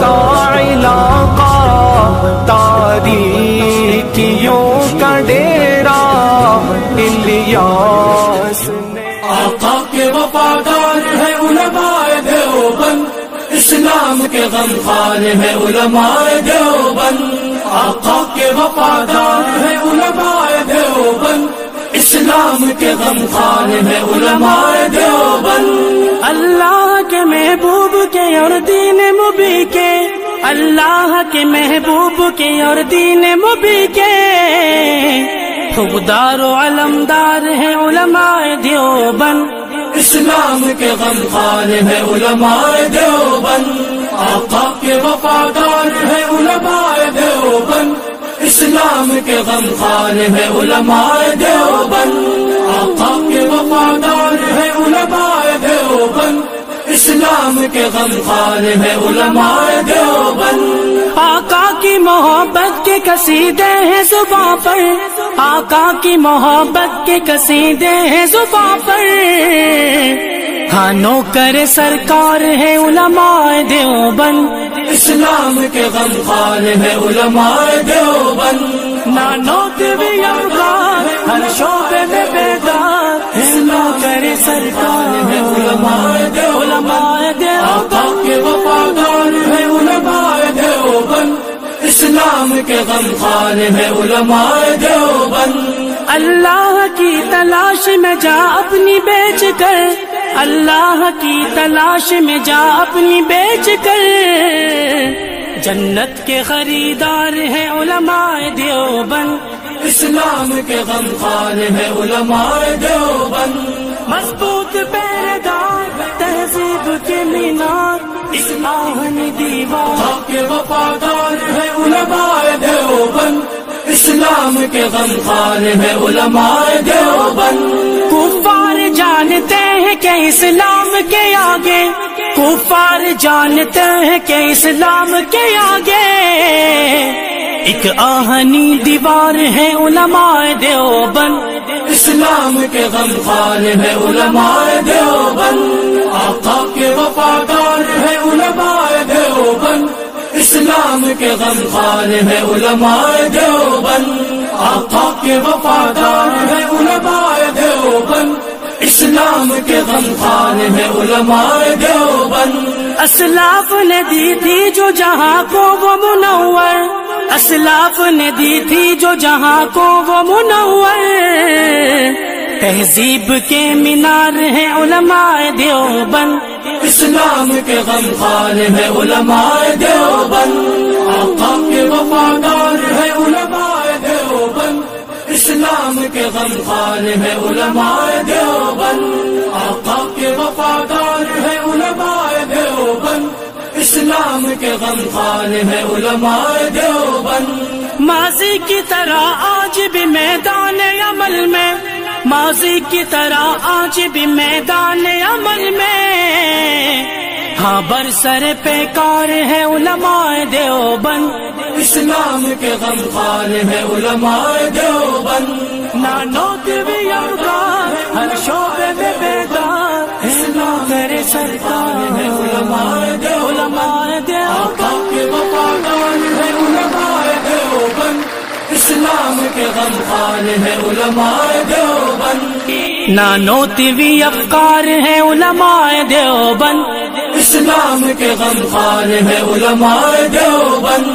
کا علاقہ تاریکیوں کا ڈیرا الیاس نے آقا کے وفادار ہے علماء دیوبند، اسلام کے غمخوار ہے علماء دیوبند، آقا کے وفادار ہے علماء دیوبند، اسلام کے غمخوار ہے علماء دیوبند۔ اللہ کے محبوب کے اور دین مبی کے، اللہ کے محبوب کے اور دین مبی کے خوددار و علمدار ہیں علماء دیوبند، اسلام کے غمخوار ہے علماء دیوبند، آقا کے وفادار ہے علماء دیوبند، اسلام کے غمخوار ہے علماء دیوبند، آقا کے وفادار ہے علماء دیوبند، اسلام کے غمخوار ہے علماء دیوبند۔ آقا کی محبت کے قصیدے ہیں زباں پر، آقا کی محبت کے قصیدے ہیں زباں پر، ہاں نوکر سرکار ہے علماء دیوبند، اسلام کے غمخوار ہے علماء دیوبند، نانوت بھی یار ہر شعبے میں بیدار ہے نوکر سرکار ہے علماء دیوبند، آقا کے وفادار ہے علماء دیوبند، اسلام کے غمخوار ہے علماء دیوبند۔ اللہ کی تلاش میں جا اپنی بیچ کر، اللہ کی تلاش میں جا اپنی بیچ کر، جنت کے خریدار ہیں علماء دیوبند، اسلام کے غمخوار ہے علماء دیوبند، مضبوط پیردار تہذیب کے مینار اسلامی دیوار، آقا کے وفادار ہے علماء دیوبند، اسلام کے غمخوار ہے علماء دیوبند۔ کفار جانتے ہیں کہ اسلام کے آگے، کفار جانتے ہیں کہ اسلام کے آگے ایک آہنی دیوار ہے علماء دیوبند، اسلام کے غمخوار ہے علماء دیوبند، آقا کے وفادار ہے علماء دیوبند، اسلام کے غمخوار ہے علماء دیوبند، آقا کے وفادار ہے علماء دیوبند، اسلام کے غمخوار ہے علماء دیوبند۔ اسلاف نے دی تھی جو جہاں کو وہ منور، اسلاف نے دی تھی جو جہاں کو وہ منور، تہذیب کے مینار ہیں علماء دیوبند، اسلام کے غمخوار ہے علماء دیوبند، آقا کے وفادار ہے علماء دیوبند، اسلام کے غمخوار ہے علماء دیوبند، آقا کے وفادار ہے علماء دیوبند، اسلام کے غمخوار ہے علماء دیوبند۔ ماضی کی طرح آج بھی میدان عمل میں، ماضی کی طرح آج بھی میدان عمل میں، ہاں برسر پیکار ہے علماء دیوبند، اسلام کے غمخوار ہے علماء دیوبند، نانوت بھی یار ہر شعبے میں بیدار ہے نوکر سرکار ہے علماء دیوبند، آقا کے وفادار ہے علماء دیوبند، اسلام کے غمخوار ہے علماء دیوبند، نانوتوی افکار ہے علماء دیوبند، اسلام کے غمخوار ہے علماء دیوبند،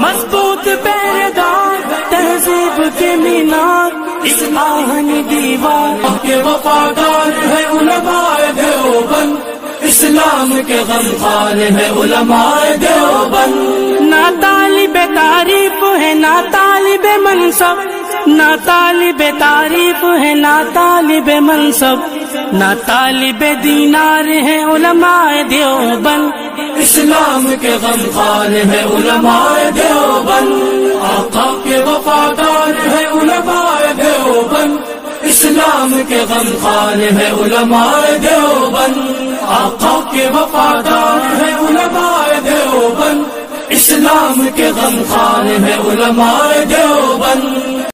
مضبوط پیردار تہذیب کے مینار اسلامی دیوار، کے وفادار ہے علماء دیوبند، اسلام کے غمخوار ہے علماء دیوبند، نہ طالب تعریف ہے نہ طالب منصب، نہ طالب تعریف ہے نہ طالب منصب، نہ طالب دینار ہے علماء دیوبند، اسلام کے غمخوار ہے علماء دیوبند، آقا کے وفادار ہے علماء دیوبند، اسلام کے غمخوار ہے علماء دیوبند، آقا کے وفادار ہے علماء دیوبند، اسلام کے غمخوار ہے علماء دیوبند۔